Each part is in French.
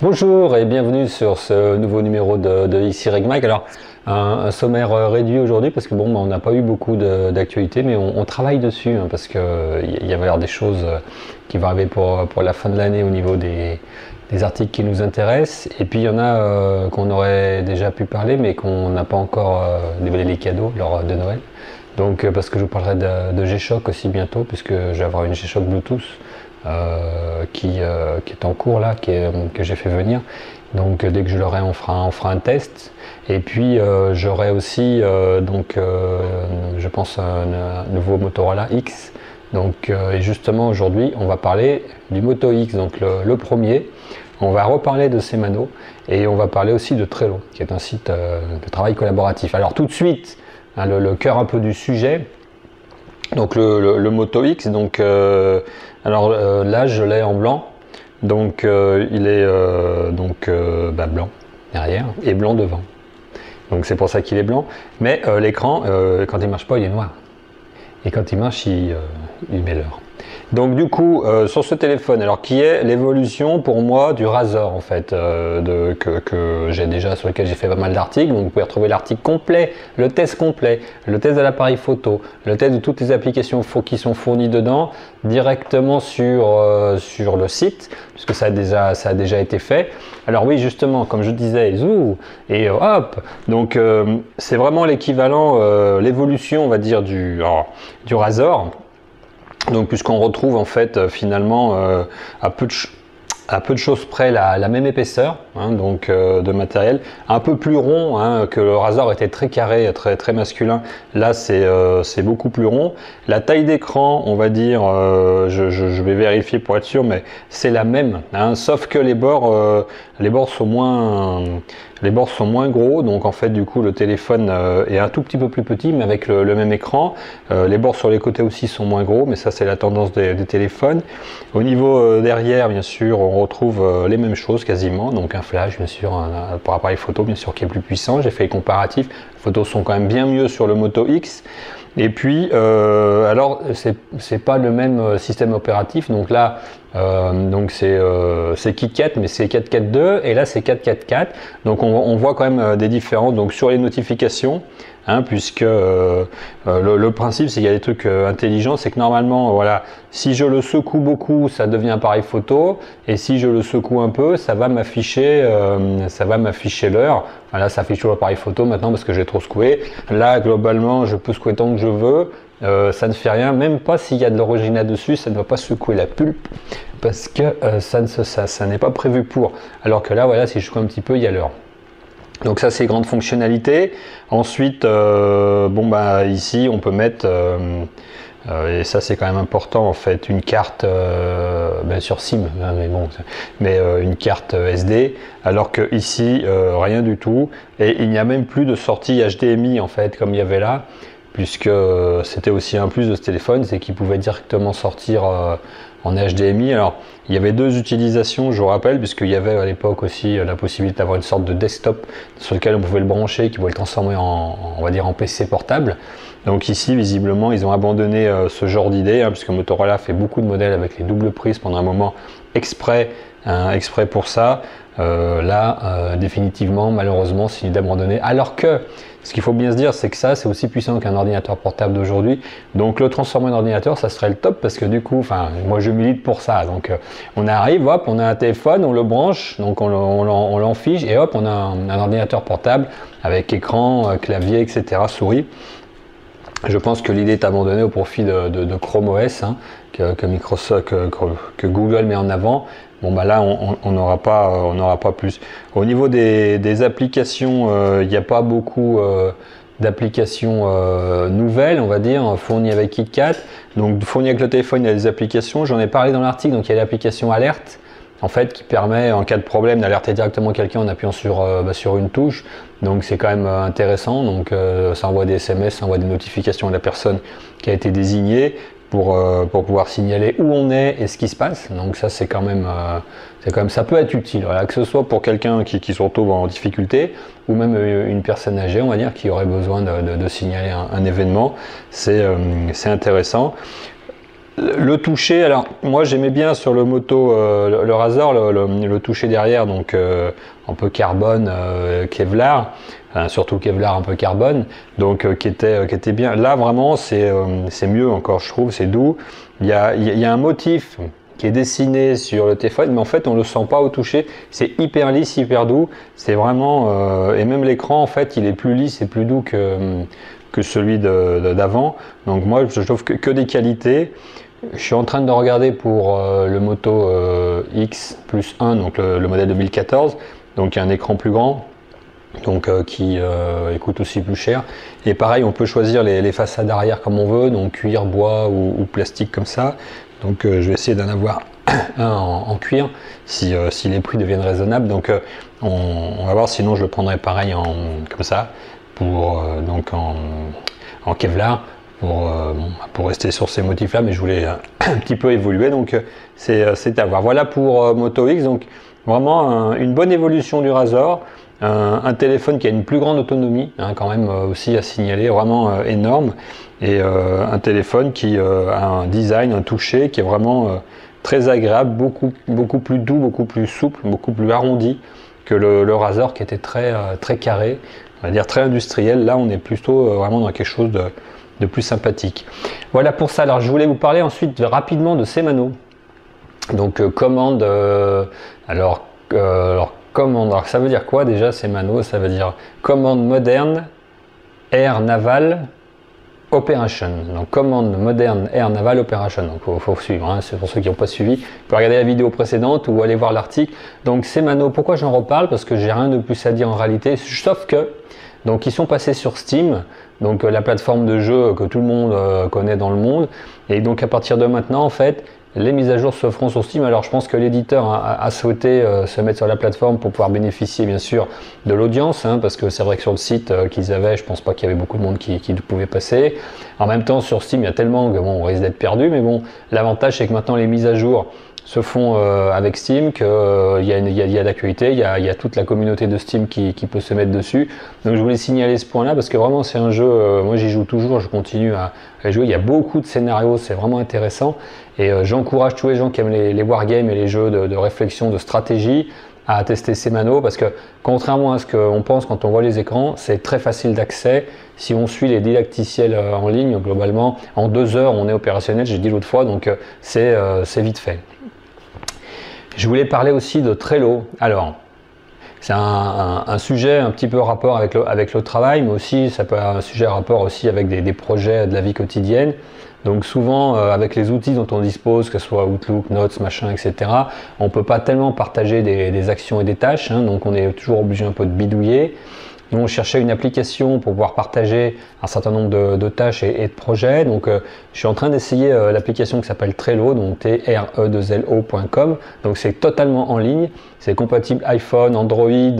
Bonjour et bienvenue sur ce nouveau numéro de XYMag. Alors, un sommaire réduit aujourd'hui parce que bon, on n'a pas eu beaucoup d'actualités, mais on travaille dessus parce qu'il y va y avoir des choses qui vont arriver pour la fin de l'année au niveau des articles qui nous intéressent. Et puis il y en a qu'on aurait déjà pu parler, mais qu'on n'a pas encore dévoilé les cadeaux lors de Noël. Donc, parce que je vous parlerai de G-Shock aussi bientôt, puisque je vais avoir une G-Shock Bluetooth. Qui est en cours là, que j'ai fait venir. Donc dès que je l'aurai, on fera un test. Et puis j'aurai aussi je pense un nouveau Motorola X. Donc et justement aujourd'hui on va parler du Moto X, donc le premier. On va reparler de Semano et on va parler aussi de Trello, qui est un site de travail collaboratif. Alors tout de suite, le cœur un peu du sujet. Donc le Moto X, donc là je l'ai en blanc, donc il est blanc derrière et blanc devant. Donc c'est pour ça qu'il est blanc. Mais l'écran, quand il marche pas, il est noir. Et quand il marche, il met l'heure. Donc du coup, sur ce téléphone, alors qui est l'évolution pour moi du Razr en fait, que j'ai déjà, sur lequel j'ai fait pas mal d'articles. Donc vous pouvez retrouver l'article complet, le test complet, le test de l'appareil photo, le test de toutes les applications qui sont fournies dedans, directement sur le site, puisque ça a déjà été fait. Alors oui, justement, comme je disais, zou, et hop, donc c'est vraiment l'équivalent, l'évolution, on va dire, du Razr. Donc puisqu'on retrouve en fait finalement à peu de choses près la même épaisseur de matériel, un peu plus rond que le Razr était très carré, très masculin. Là c'est beaucoup plus rond. La taille d'écran, on va dire, je vais vérifier pour être sûr, mais c'est la même, sauf que les bords sont moins gros, donc en fait du coup le téléphone est un tout petit peu plus petit, mais avec le même écran. Les bords sur les côtés aussi sont moins gros, mais ça c'est la tendance des téléphones. Au niveau derrière, bien sûr, on retrouve les mêmes choses quasiment, donc un flash bien sûr, pour appareil photo bien sûr qui est plus puissant. J'ai fait les comparatifs, les photos sont quand même bien mieux sur le Moto X. Et puis, alors c'est pas le même système opératif, donc là, c'est KitKat, mais c'est 4.4.2, et là c'est 4.4.4. Donc on voit quand même des différences. Donc sur les notifications, puisque le principe c'est qu'il y a des trucs intelligents, c'est que normalement, voilà, si je le secoue beaucoup, ça devient appareil photo, et si je le secoue un peu, ça va m'afficher l'heure. Enfin, là, ça affiche toujours l'appareil photo maintenant parce que j'ai trop secoué. Là, globalement, je peux secouer tant que je veux. Ça ne fait rien, même pas s'il y a de l'original dessus, ça ne va pas secouer la pulpe parce que ça n'est pas prévu pour. Alors que là, voilà, si je secoue un petit peu, il y a l'heure. Donc ça, c'est grande fonctionnalité. Ensuite, ici, on peut mettre, et ça c'est quand même important en fait, une carte, bien sûr SIM, mais une carte SD, alors que ici, rien du tout. Et il n'y a même plus de sortie HDMI en fait, comme il y avait là, puisque c'était aussi un plus de ce téléphone, c'est qu'il pouvait directement sortir en HDMI. Alors il y avait deux utilisations, je vous rappelle, puisqu'il y avait à l'époque aussi la possibilité d'avoir une sorte de desktop sur lequel on pouvait le brancher, qui pouvait le transformer on va dire en PC portable. Donc ici visiblement ils ont abandonné ce genre d'idée, puisque Motorola fait beaucoup de modèles avec les doubles prises pendant un moment exprès pour ça. Définitivement, malheureusement, c'est d'abandonner. Alors que ce qu'il faut bien se dire, c'est que ça, c'est aussi puissant qu'un ordinateur portable d'aujourd'hui. Donc le transformer en ordinateur, ça serait le top, parce que du coup, moi je milite pour ça. Donc on arrive, hop, on a un téléphone, on le branche, donc on l'enfiche, et hop, on a un ordinateur portable avec écran, clavier, etc., souris. Je pense que l'idée est abandonnée au profit de Chrome OS, que Microsoft, que Google met en avant. Bon là on n'aura pas plus. Au niveau des applications, il n'y a pas beaucoup d'applications nouvelles, on va dire, fournies avec KitKat. Donc fournies avec le téléphone, il y a des applications. J'en ai parlé dans l'article. Donc il y a l'application Alerte, en fait, qui permet en cas de problème d'alerter directement quelqu'un en appuyant sur une touche. Donc c'est quand même intéressant. Donc ça envoie des SMS, ça envoie des notifications à la personne qui a été désignée pour pouvoir signaler où on est et ce qui se passe. Donc ça c'est quand même ça peut être utile, voilà, que ce soit pour quelqu'un qui se retrouve en difficulté ou même une personne âgée, on va dire, qui aurait besoin de signaler un événement. C'est intéressant. Le toucher, alors moi j'aimais bien sur le moto le Razor, le toucher derrière, donc un peu carbone, Kevlar, enfin, surtout Kevlar un peu carbone, donc qui était bien. Là vraiment c'est mieux encore, je trouve, c'est doux. Il y a un motif qui est dessiné sur le téléphone, mais en fait on le sent pas au toucher, c'est hyper lisse, hyper doux, c'est vraiment, et même l'écran en fait il est plus lisse et plus doux que celui d'avant, donc moi je trouve que des qualités. Je suis en train de regarder pour le Moto X Plus 1, donc le modèle 2014, donc il y a un écran plus grand, donc qui coûte aussi plus cher. Et pareil, on peut choisir les façades arrière comme on veut, donc cuir, bois ou plastique comme ça. Donc je vais essayer d'en avoir un en cuir si les prix deviennent raisonnables. Donc on va voir, sinon je le prendrai pareil comme ça, donc en Kevlar. Pour rester sur ces motifs là, mais je voulais un petit peu évoluer, donc c'est à voir. Voilà pour Moto X, donc vraiment une bonne évolution du Razor, un téléphone qui a une plus grande autonomie, hein, quand même aussi à signaler, vraiment énorme, et un téléphone qui a un design, un toucher qui est vraiment très agréable, beaucoup plus doux, beaucoup plus souple, beaucoup plus arrondi que le Razor qui était très carré, on va dire très industriel. Là on est plutôt vraiment dans quelque chose de plus sympathique. Voilà pour ça. Alors je voulais vous parler ensuite rapidement de Shimano. Donc commande, commande, alors ça veut dire quoi déjà Shimano? Ça veut dire commande moderne Air Naval Operation. Donc commande moderne Air Naval Operation. Donc faut suivre, hein. C'est pour ceux qui n'ont pas suivi. Vous pouvez regarder la vidéo précédente ou aller voir l'article. Donc Shimano, pourquoi j'en reparle? Parce que j'ai rien de plus à dire en réalité, sauf que donc ils sont passés sur Steam, donc la plateforme de jeu que tout le monde connaît dans le monde, et donc à partir de maintenant en fait les mises à jour se feront sur Steam. Alors je pense que l'éditeur a souhaité se mettre sur la plateforme pour pouvoir bénéficier bien sûr de l'audience, hein, parce que c'est vrai que sur le site qu'ils avaient, je pense pas qu'il y avait beaucoup de monde qui pouvait passer. En même temps sur Steam il y a tellement que bon, on risque d'être perdu, mais bon, l'avantage c'est que maintenant les mises à jour se font avec Steam, qu'il y a d'actualité, il y a toute la communauté de Steam qui peut se mettre dessus. Donc je voulais signaler ce point là parce que vraiment c'est un jeu, moi j'y joue toujours, je continue à jouer, il y a beaucoup de scénarios, c'est vraiment intéressant, et j'encourage tous les gens qui aiment les wargames et les jeux de réflexion, de stratégie à tester Shimano, parce que contrairement à ce qu'on pense quand on voit les écrans, c'est très facile d'accès. Si on suit les didacticiels en ligne, globalement en 2 heures on est opérationnel, j'ai dit l'autre fois, donc c'est vite fait. Je voulais parler aussi de Trello. Alors, c'est un sujet un petit peu rapport avec le travail, mais aussi ça peut avoir un sujet rapport aussi avec des projets de la vie quotidienne. Donc souvent, avec les outils dont on dispose, que ce soit Outlook, Notes, machin, etc., on ne peut pas tellement partager des actions et des tâches, hein, donc on est toujours obligé un peu de bidouiller. Nous, on cherchait une application pour pouvoir partager un certain nombre de tâches et de projets. Donc, je suis en train d'essayer l'application qui s'appelle Trello, donc TRE2LO.com. Donc, c'est totalement en ligne. C'est compatible iPhone, Android,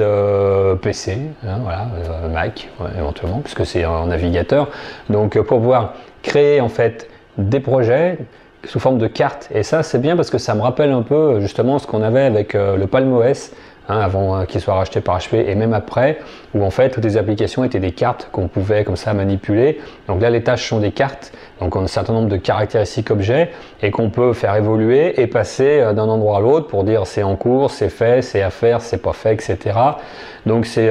PC, hein, voilà, Mac ouais, éventuellement, puisque c'est en navigateur. Donc, pour pouvoir créer en fait des projets sous forme de cartes. Et ça, c'est bien parce que ça me rappelle un peu justement ce qu'on avait avec le PalmOS. Hein, avant qu'il soit racheté par HP et même après, où en fait toutes les applications étaient des cartes qu'on pouvait comme ça manipuler. Donc là les tâches sont des cartes, donc on a un certain nombre de caractéristiques objets et qu'on peut faire évoluer et passer d'un endroit à l'autre pour dire c'est en cours, c'est fait, c'est à faire, c'est pas fait, etc. Donc c'est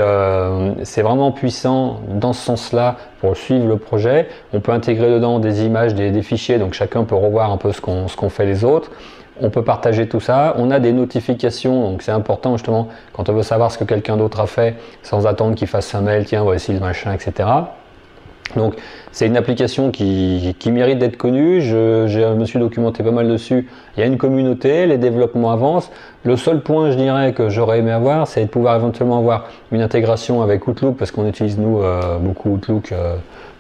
vraiment puissant dans ce sens-là pour suivre le projet. On peut intégrer dedans des images, des fichiers, donc chacun peut revoir un peu ce qu'ont fait les autres. On peut partager tout ça, on a des notifications, donc c'est important justement quand on veut savoir ce que quelqu'un d'autre a fait sans attendre qu'il fasse un mail, tiens voici le machin, etc. Donc c'est une application qui mérite d'être connue, je me suis documenté pas mal dessus, il y a une communauté, les développements avancent. Le seul point je dirais que j'aurais aimé avoir, c'est de pouvoir éventuellement avoir une intégration avec Outlook, parce qu'on utilise nous beaucoup Outlook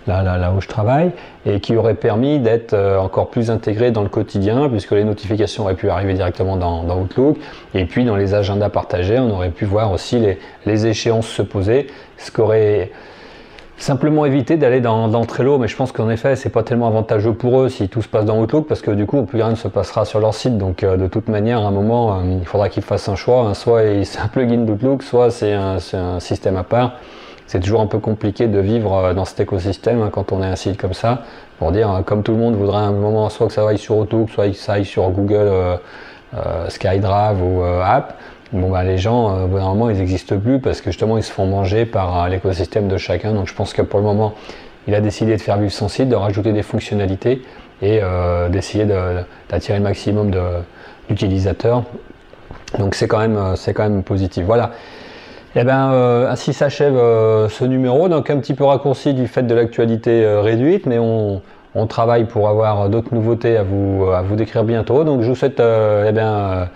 là où je travaille, et qui aurait permis d'être encore plus intégré dans le quotidien, puisque les notifications auraient pu arriver directement dans Outlook, et puis dans les agendas partagés, on aurait pu voir aussi les échéances se poser, ce qu'aurait simplement évité d'aller dans Trello, mais je pense qu'en effet c'est pas tellement avantageux pour eux si tout se passe dans Outlook, parce que du coup plus rien ne se passera sur leur site. Donc de toute manière à un moment il faudra qu'ils fassent un choix, hein, soit c'est un plugin d'Outlook, soit c'est un système à part. c'est toujours un peu compliqué de vivre dans cet écosystème hein, quand on est un site comme ça, pour dire comme tout le monde voudrait à un moment soit que ça aille sur Outlook, soit que ça aille sur Google SkyDrive ou App. Bon bah les gens, au bout d'un moment, ils n'existent plus parce que justement ils se font manger par l'écosystème de chacun. Donc je pense que pour le moment, il a décidé de faire vivre son site, de rajouter des fonctionnalités et d'essayer d'attirer le maximum d'utilisateurs. Donc c'est quand même positif. Voilà. Et bien ainsi s'achève ce numéro, donc un petit peu raccourci du fait de l'actualité réduite, mais on travaille pour avoir d'autres nouveautés à vous décrire bientôt. Donc je vous souhaite une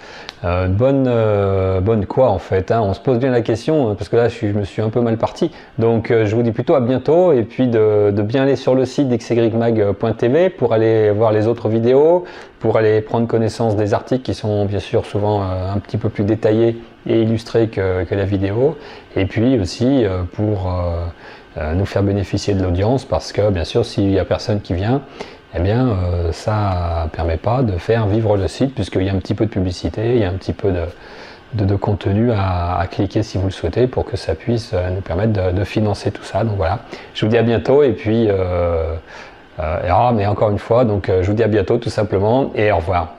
bonne quoi en fait. Hein. On se pose bien la question parce que là je me suis un peu mal parti. Donc je vous dis plutôt à bientôt et puis de bien aller sur le site d'xymag.tv pour aller voir les autres vidéos, pour aller prendre connaissance des articles qui sont bien sûr souvent un petit peu plus détaillés et illustrés que la vidéo. Et puis aussi pour nous faire bénéficier de l'audience parce que bien sûr s'il n'y a personne qui vient, eh bien ça ne permet pas de faire vivre le site puisqu'il y a un petit peu de publicité, il y a un petit peu de contenu à cliquer si vous le souhaitez pour que ça puisse nous permettre de financer tout ça. Donc voilà, je vous dis à bientôt et puis mais encore une fois, donc je vous dis à bientôt tout simplement et au revoir.